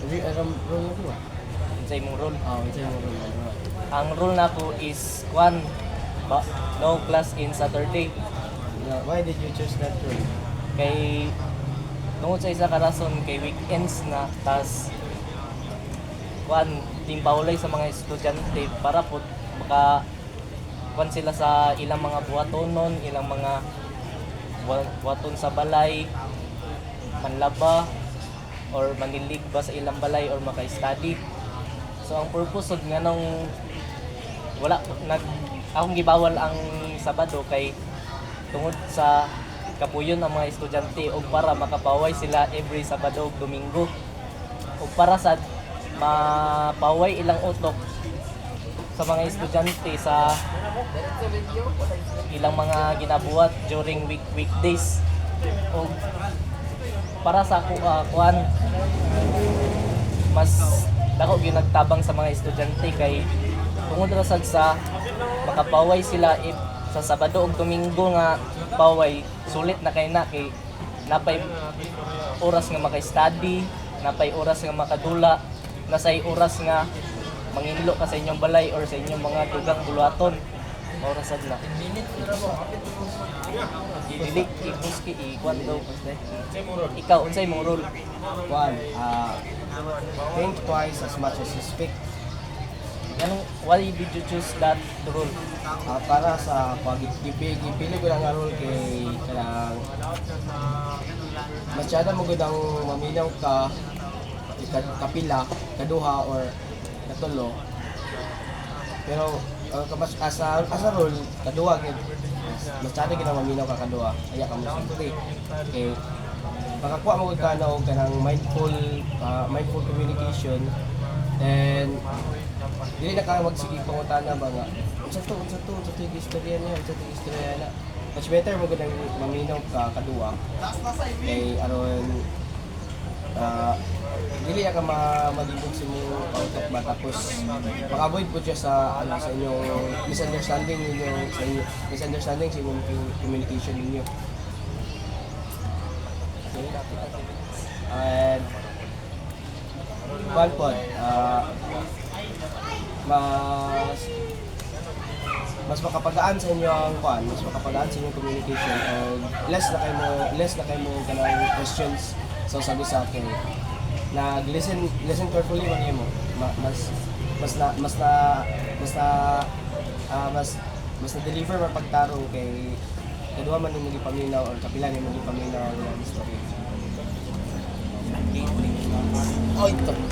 Rule ko ba? Sa imong rule. Ito yung rule. Ang rule nako is kwan ba, no class in Saturday. Why did you choose that rule? Kay tungod sa isa ka rason kay weekends na tas kwan timpawlay sa mga estudyante para po maka kwan sila sa ilang mga buhatonon, ilang mga buhaton sa balay, manlaba or manilig ba sa ilang balay or maka-study. So ang purpose od nga nung wala akong gibawal ang Sabado kay tungod sa kapuyon ang mga estudyante o para makapaway sila every Sabado ug Domingo o para sa mapaway ilang utok sa mga estudyante sa ilang mga ginabuhat during weekdays o para sa kuan mas dako gyud nagtabang sa mga estudyante kay tungod ra sad sa makapaway sila sa Sabado ug Domingo nga paway sulit na kay napay oras nga maka-study, napay oras nga makadula, nasay oras nga manginlo ka sa inyong balay or sa inyong mga dugang buluhaton. Oras sad na. Dili ibuski ikwan daw basta. Ikaw unsay imong rule? One, think twice as much as you speak. Why did you choose that rule? Para sa pagpili ko lang nga rule kay kanang masyado mo gud ang maminaw ka kapila, kaduha or katulo. Pero as a rule, kaduha gid masyado gid ang maminaw ka kaduha. Aya ka mo simple. Okay. Makakuha mo gud ka na og kanang mindful communication and dili na ka magsige pangutana ba nga unsa to yung istorya niya unsa to yung istorya na much better mo gud ang maminaw ka kaduha kay aron dili ka malibog sa imong pautok ba tapos maka-avoid po siya sa sa inyong misunderstanding sa inyong communication ninyo. And one point, mas makapagaan sa inyo ang mas makapagaan sa inyong communication o less na kayo mo kanang questions sa usag-usa kay listen carefully man mo mas na deliver man pagtarong kay kaduha man nimo gipaminaw or kapila nimo gipaminaw ang story. Okay.